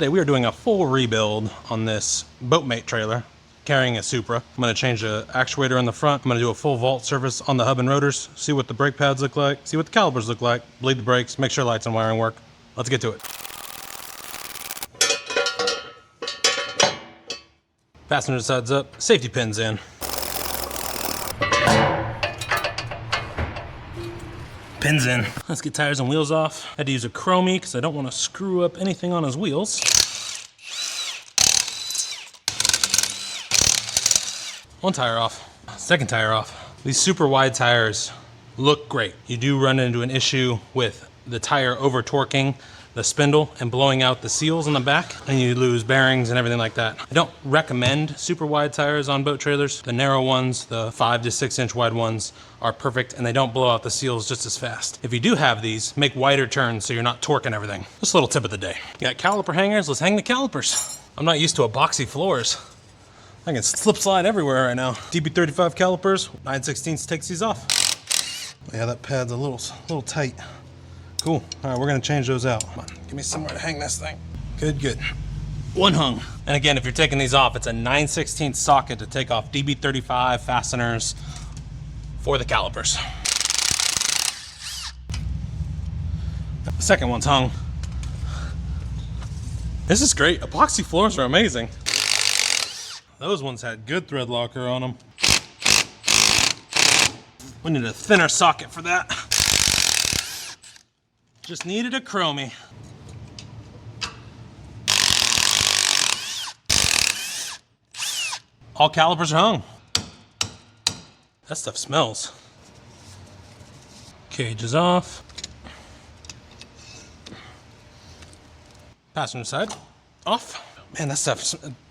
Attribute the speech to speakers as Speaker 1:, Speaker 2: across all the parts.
Speaker 1: Today we are doing a full rebuild on this Boatmate trailer carrying a Supra. I'm going to change the actuator on the front. I'm going to do a full vault service on the hub and rotors, see what the brake pads look like, see what the calipers look like, bleed the brakes, make sure lights and wiring work. Let's get to it. Passenger sides up, safety pins in. Pins in. Let's get tires and wheels off. I had to use a chromie because I don't want to screw up anything on his wheels. One tire off, second tire off. These super wide tires look great. You do run into an issue with the tire over torquing the spindle and blowing out the seals in the back, and you lose bearings and everything like that. I don't recommend super wide tires on boat trailers. The narrow ones, the 5 to 6 inch wide ones, are perfect and they don't blow out the seals just as fast. If you do have these, make wider turns so you're not torquing everything. Just a little tip of the day. You got caliper hangers, let's hang the calipers. I'm not used to epoxy floors. I can slip slide everywhere right now. DB35 calipers, 9/16 takes these off. Yeah, that pad's a little tight. Cool. All right, we're gonna change those out. Come on, give me somewhere to hang this thing. Good. One hung. And again, if you're taking these off, it's a 9/16 socket to take off DB35 fasteners for the calipers. The second one's hung. This is great. Epoxy floors are amazing. Those ones had good thread locker on them. We need a thinner socket for that. Just needed a chromie. All calipers are hung. That stuff smells. Cage is off. Passenger side off. Man, that stuff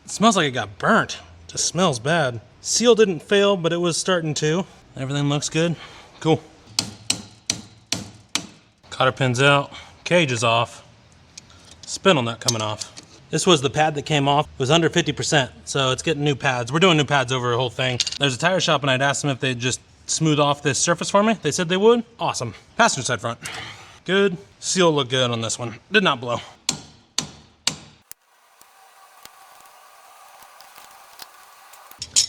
Speaker 1: smells like it got burnt. Just smells bad. Seal didn't fail, but it was starting to. Everything looks good. Cool. Cotter pins out. Cage is off. Spindle nut coming off. This was the pad that came off. It was under 50%, so it's getting new pads. We're doing new pads over the whole thing. There's a tire shop and I'd asked them if they'd just smooth off this surface for me. They said they would. Awesome. Passenger side front. Good. Seal looked good on this one. Did not blow.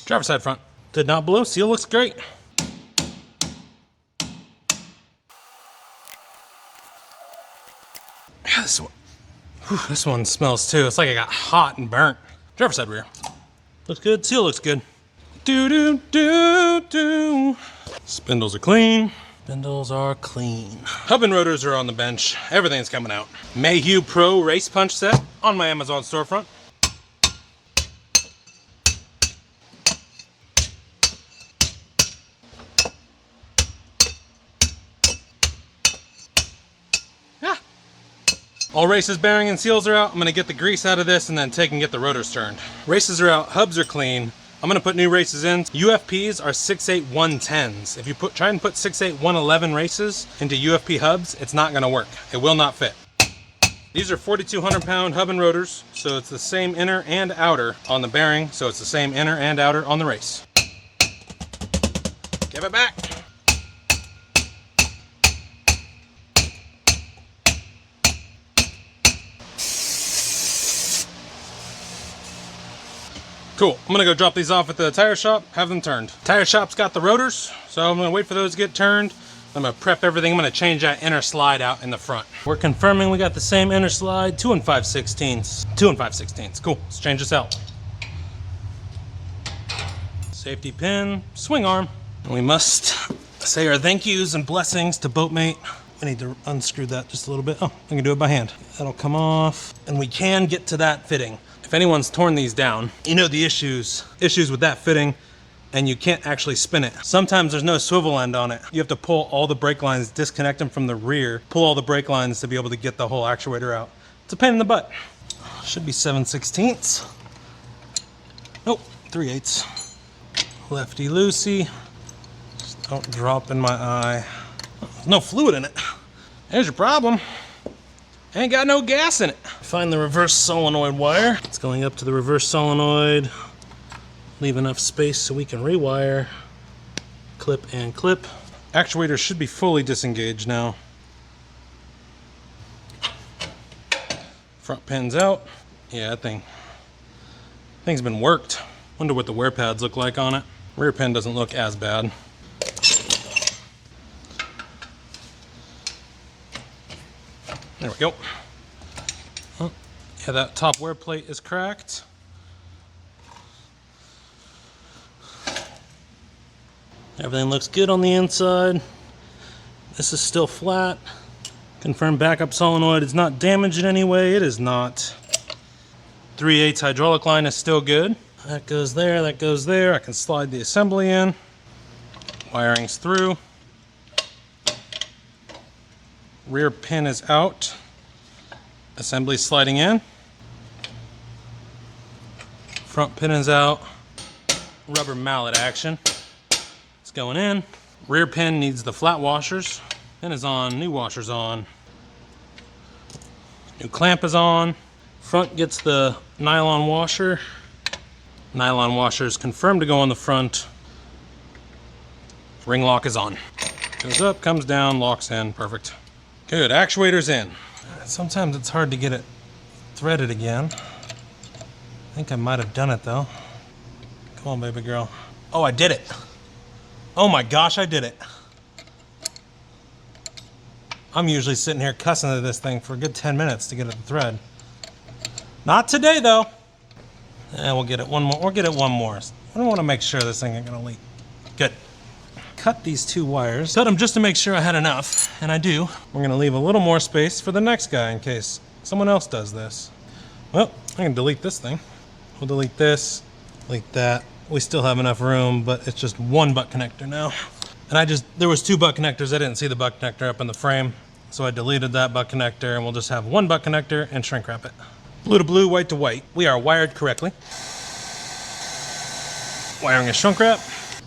Speaker 1: Driver side front. Did not blow. Seal looks great. This one smells too. It's like it got hot and burnt. Driver side rear. Looks good. Seal looks good. Do. Spindles are clean. Spindles are clean. Hub and rotors are on the bench. Everything's coming out. Mayhew Pro race punch set on my Amazon storefront. All races, bearing, and seals are out. I'm gonna get the grease out of this and then take and get the rotors turned. Races are out, hubs are clean. I'm gonna put new races in. UFPs are 6.8 110s. If you try and put 6.8 111 races into UFP hubs, it's not gonna work. It will not fit. These are 4,200 pound hub and rotors, so it's the same inner and outer on the bearing, so it's the same inner and outer on the race. Give it back. Cool, I'm gonna go drop these off at the tire shop, have them turned. Tire shop's got the rotors, so I'm gonna wait for those to get turned. I'm gonna prep everything. I'm gonna change that inner slide out in the front. We're confirming we got the same inner slide, 2 5/16. 2 5/16, cool, let's change this out. Safety pin, swing arm. And we must say our thank yous and blessings to Boatmate. I need to unscrew that just a little bit. Oh, I can do it by hand. That'll come off, and we can get to that fitting. If anyone's torn these down, you know the issues with that fitting, and you can't actually spin it. Sometimes there's no swivel end on it. You have to pull all the brake lines, disconnect them from the rear, pull all the brake lines to be able to get the whole actuator out. It's a pain in the butt. Should be 7/16. Nope, 3/8. Lefty loosey. Just don't drop in my eye. There's no fluid in it. There's your problem. Ain't got no gas in it. Find the reverse solenoid wire. It's going up to the reverse solenoid. Leave enough space so we can rewire. Clip and clip. Actuator should be fully disengaged now. Front pin's out. Yeah, that thing's been worked. Wonder what the wear pads look like on it. Rear pin doesn't look as bad. There we go. Oh, yeah, that top wear plate is cracked. Everything looks good on the inside. This is still flat. Confirmed backup solenoid is not damaged in any way. It is not. 3/8 hydraulic line is still good. That goes there, that goes there. I can slide the assembly in. Wiring's through. Rear pin is out. Assembly sliding in. Front pin is out. Rubber mallet action. It's going in. Rear pin needs the flat washers. Pin is on, new washer's on. New clamp is on. Front gets the nylon washer. Nylon washer is confirmed to go on the front. Ring lock is on. Goes up, comes down, locks in, perfect. Good, actuator's in. Sometimes it's hard to get it threaded again. I think I might have done it though. Come on, baby girl. Oh, I did it. Oh my gosh, I did it. I'm usually sitting here cussing at this thing for a good 10 minutes to get it to thread. Not today though. And we'll get it one more. We'll get it one more. I don't want to make sure this thing ain't gonna leak. Good. Cut these two wires. Cut them just to make sure I had enough, and I do. We're gonna leave a little more space for the next guy in case someone else does this. Well, I can delete this thing. We'll delete this, delete that. We still have enough room, but it's just one butt connector now. And there was two butt connectors. I didn't see the butt connector up in the frame, so I deleted that butt connector, and we'll just have one butt connector and shrink wrap it. Blue to blue, white to white. We are wired correctly. Wiring is shrunk wrap.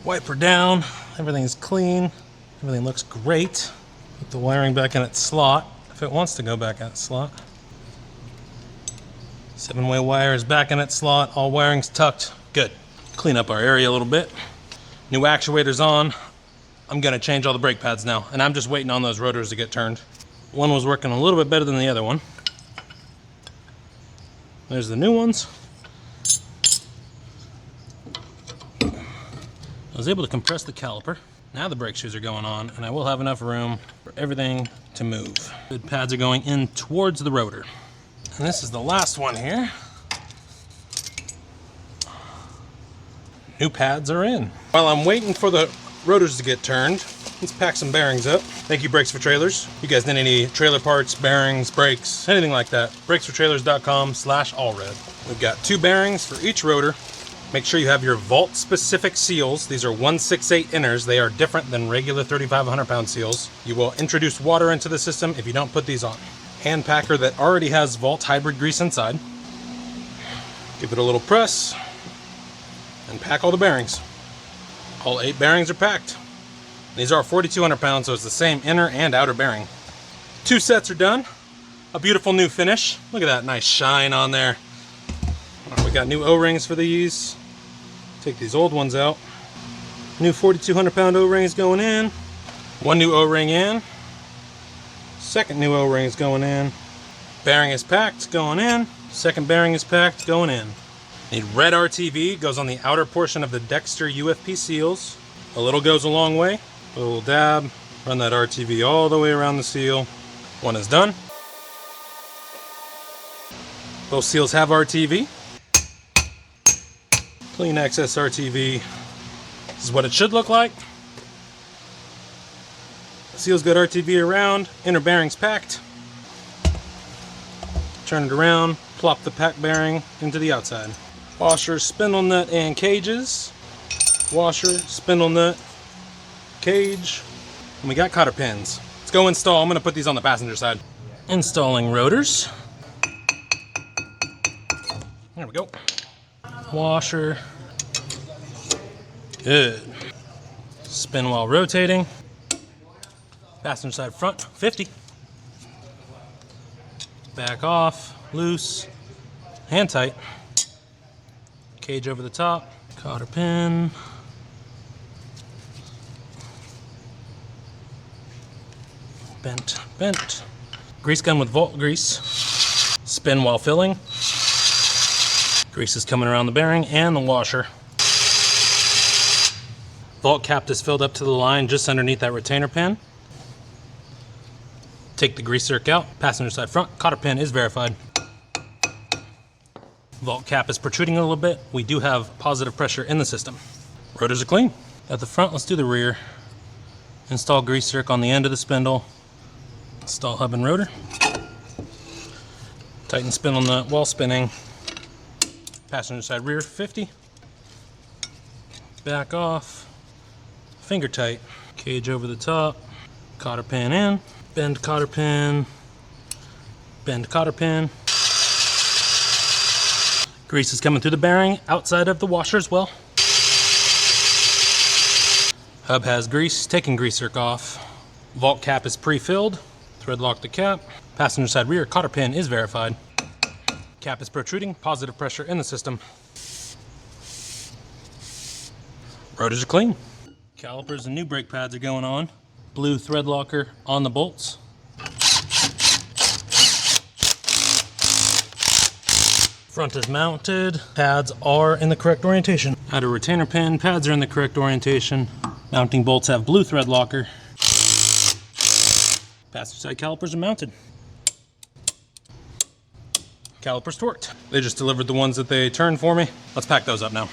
Speaker 1: Wiper down. Everything's clean. Everything looks great. Put the wiring back in its slot, if it wants to go back in its slot. 7-way wire is back in its slot. All wiring's tucked. Good. Clean up our area a little bit. New actuator's on. I'm gonna change all the brake pads now, and I'm just waiting on those rotors to get turned. One was working a little bit better than the other one. There's the new ones. I was able to compress the caliper. Now the brake shoes are going on, and I will have enough room for everything to move. The pads are going in towards the rotor. And this is the last one here. New pads are in. While I'm waiting for the rotors to get turned, let's pack some bearings up. Thank you, Brakes for Trailers. You guys need any trailer parts, bearings, brakes, anything like that, brakesfortrailers.com/Allred. We've got 2 bearings for each rotor. Make sure you have your Vault specific seals. These are 168 inners. They are different than regular 3,500 pound seals. You will introduce water into the system if you don't put these on. Hand packer that already has Vault hybrid grease inside. Give it a little press and pack all the bearings. All 8 bearings are packed. These are 4,200 pounds, so it's the same inner and outer bearing. 2 sets are done. A beautiful new finish. Look at that nice shine on there. We got new O-rings for these. Take these old ones out. New 4,200 pound O-rings going in. 1 new O-ring in. Second new O-ring is going in. Bearing is packed, going in. Second bearing is packed, going in. Need red RTV, goes on the outer portion of the Dexter UFP seals. A little goes a long way. A little dab, run that RTV all the way around the seal. One is done. Both seals have RTV. Clean access RTV. This is what it should look like. Seal's got RTV around, inner bearings packed. Turn it around, plop the pack bearing into the outside. Washer, spindle nut, and cages. Washer, spindle nut, cage, and we got cotter pins. Let's go install. I'm gonna put these on the passenger side. Installing rotors. There we go. Washer. Good. Spin while rotating. Passenger side front, 50. Back off, loose, hand tight. Cage over the top, cotter pin. Bent, bent. Grease gun with Vault grease. Spin while filling. Grease is coming around the bearing and the washer. Vault cap is filled up to the line just underneath that retainer pin. Take the grease zerk out. Passenger side front, cotter pin is verified. Vault cap is protruding a little bit. We do have positive pressure in the system. Rotors are clean. At the front, let's do the rear. Install grease zerk on the end of the spindle. Install hub and rotor. Tighten spindle nut while spinning. Passenger side rear 50. Back off. Finger tight. Cage over the top. Cotter pin in. Bend cotter pin. Bend cotter pin. Grease is coming through the bearing outside of the washer as well. Hub has grease, taking grease zerk off. Vault cap is pre-filled. Thread lock the cap. Passenger side rear cotter pin is verified. Cap is protruding, positive pressure in the system. Rotors are clean. Calipers and new brake pads are going on. Blue thread locker on the bolts. Front is mounted. Pads are in the correct orientation. Outer retainer pin, pads are in the correct orientation. Mounting bolts have blue thread locker. Passenger side calipers are mounted. Calipers torqued. They just delivered the ones that they turned for me. Let's pack those up now.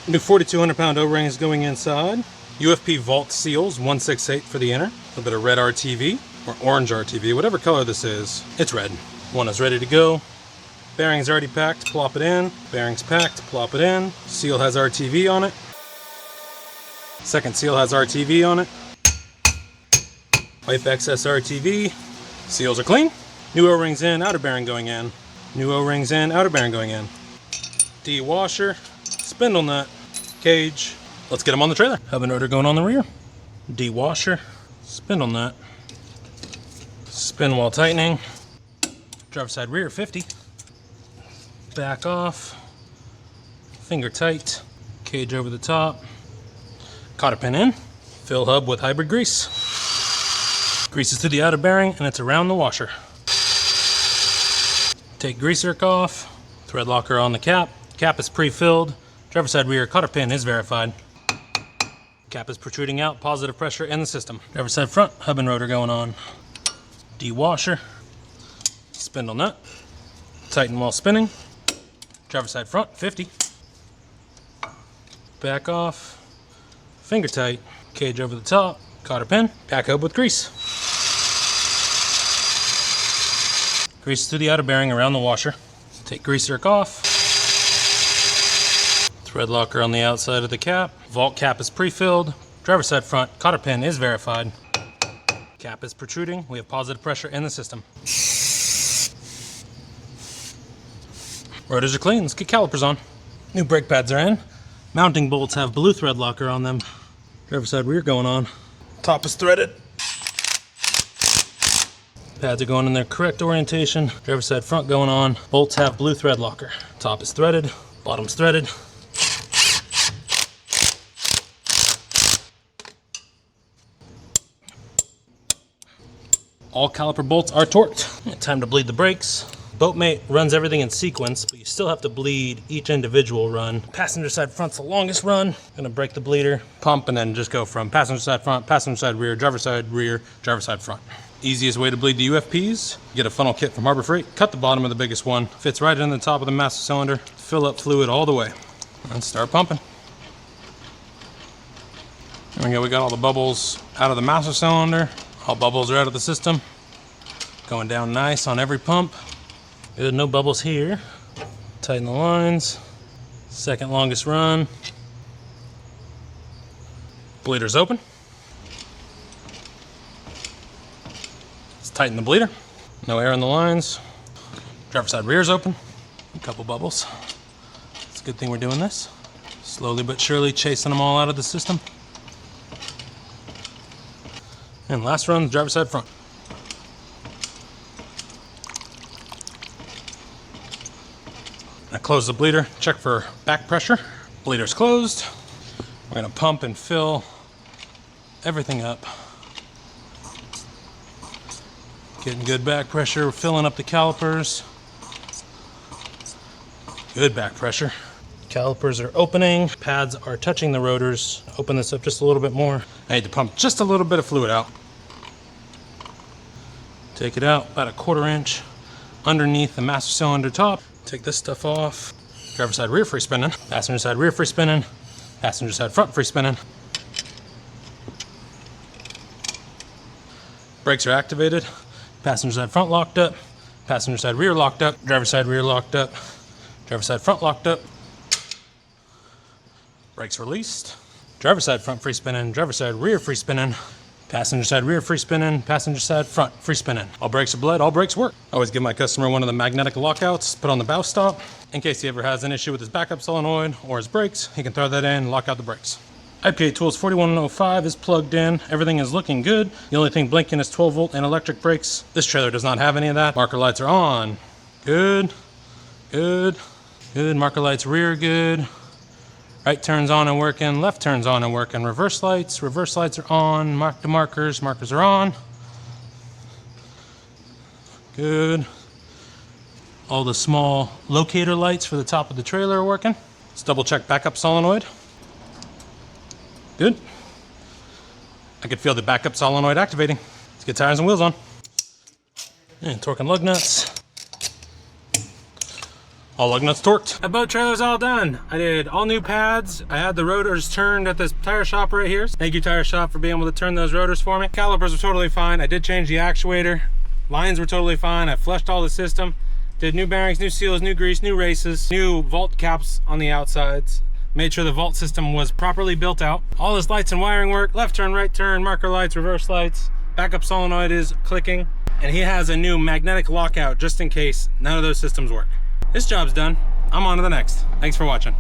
Speaker 1: New 4,200 pound O-rings going inside. UFP Vault seals, 168 for the inner. A little bit of red RTV, or orange RTV, whatever color this is. It's red. One is ready to go. Bearing's already packed, plop it in. Bearing's packed, plop it in. Seal has RTV on it. Second seal has RTV on it. Wipe excess RTV. Seals are clean. New O-rings in, outer bearing going in. New O-rings in, outer bearing going in. D-washer, spindle nut, cage. Let's get them on the trailer. Hub and rotor going on the rear. D-washer, spindle nut. Spin while tightening. Driver side rear 50. Back off. Finger tight. Cage over the top. Cotter pin in. Fill hub with hybrid grease. Grease is through the outer bearing and it's around the washer. Take grease zerk off. Thread locker on the cap. Cap is pre-filled. Driver side rear cotter pin is verified. Cap is protruding out, positive pressure in the system. Driver side front, hub and rotor going on. D-washer. Spindle nut. Tighten while spinning. Driver side front, 50. Back off. Finger tight. Cage over the top. Cotter pin. Pack hub with grease. Grease through the outer bearing around the washer. Take grease zerk off. Thread locker on the outside of the cap. Vault cap is pre-filled. Driver side front. Cotter pin is verified. Cap is protruding. We have positive pressure in the system. Rotors are clean. Let's get calipers on. New brake pads are in. Mounting bolts have blue thread locker on them. Driver side rear going on. Top is threaded. Pads are going in their correct orientation. Driver side front going on. Bolts have blue thread locker. Top is threaded. Bottom's threaded. All caliper bolts are torqued. Time to bleed the brakes. Boatmate runs everything in sequence, but you still have to bleed each individual run. Passenger side front's the longest run. Gonna break the bleeder, pump, and then just go from passenger side front, passenger side rear, driver side front. Easiest way to bleed the UFPs, get a funnel kit from Harbor Freight, cut the bottom of the biggest one, fits right in the top of the master cylinder, fill up fluid all the way, and start pumping. There we go, we got all the bubbles out of the master cylinder. All bubbles are out of the system. Going down nice on every pump. Good, no bubbles here. Tighten the lines. Second longest run. Bleeder's open. Let's tighten the bleeder. No air in the lines. Driver side rear's open. A couple bubbles. It's a good thing we're doing this. Slowly but surely chasing them all out of the system. And last run, driver side front. I close the bleeder, check for back pressure. Bleeder's closed. We're gonna pump and fill everything up. Getting good back pressure, we're filling up the calipers. Good back pressure. Calipers are opening, pads are touching the rotors. Open this up just a little bit more. I need to pump just a little bit of fluid out. Take it out about a 1/4 inch underneath the master cylinder top. Take this stuff off. Driver side rear free spinning, passenger side rear free spinning, passenger side front free spinning. Brakes are activated. Passenger side front locked up, passenger side rear locked up, driver side rear locked up, driver side front locked up. Brakes released. Driver side front free spinning, driver side rear free spinning, passenger side rear free spinning, passenger side front free spinning. All brakes are bled, all brakes work. I always give my customer one of the magnetic lockouts, put on the bow stop. In case he ever has an issue with his backup solenoid or his brakes, he can throw that in and lock out the brakes. IPA Tools 4105 is plugged in. Everything is looking good. The only thing blinking is 12 volt and electric brakes. This trailer does not have any of that. Marker lights are on. Good, good, good. Marker lights rear, good. Right turns on and working, left turns on and working. Reverse lights are on. Mark the markers are on. Good. All the small locator lights for the top of the trailer are working. Let's double check backup solenoid. Good. I could feel the backup solenoid activating. Let's get tires and wheels on. And torquing lug nuts. All lug nuts torqued. That boat trailer's all done. I did all new pads. I had the rotors turned at this tire shop right here. Thank you, tire shop, for being able to turn those rotors for me. Calipers were totally fine. I did change the actuator. Lines were totally fine. I flushed all the system. Did new bearings, new seals, new grease, new races, new vault caps on the outsides. Made sure the vault system was properly built out. All this lights and wiring work. Left turn, right turn, marker lights, reverse lights. Backup solenoid is clicking. And he has a new magnetic lockout just in case none of those systems work. This job's done. I'm on to the next. Thanks for watching.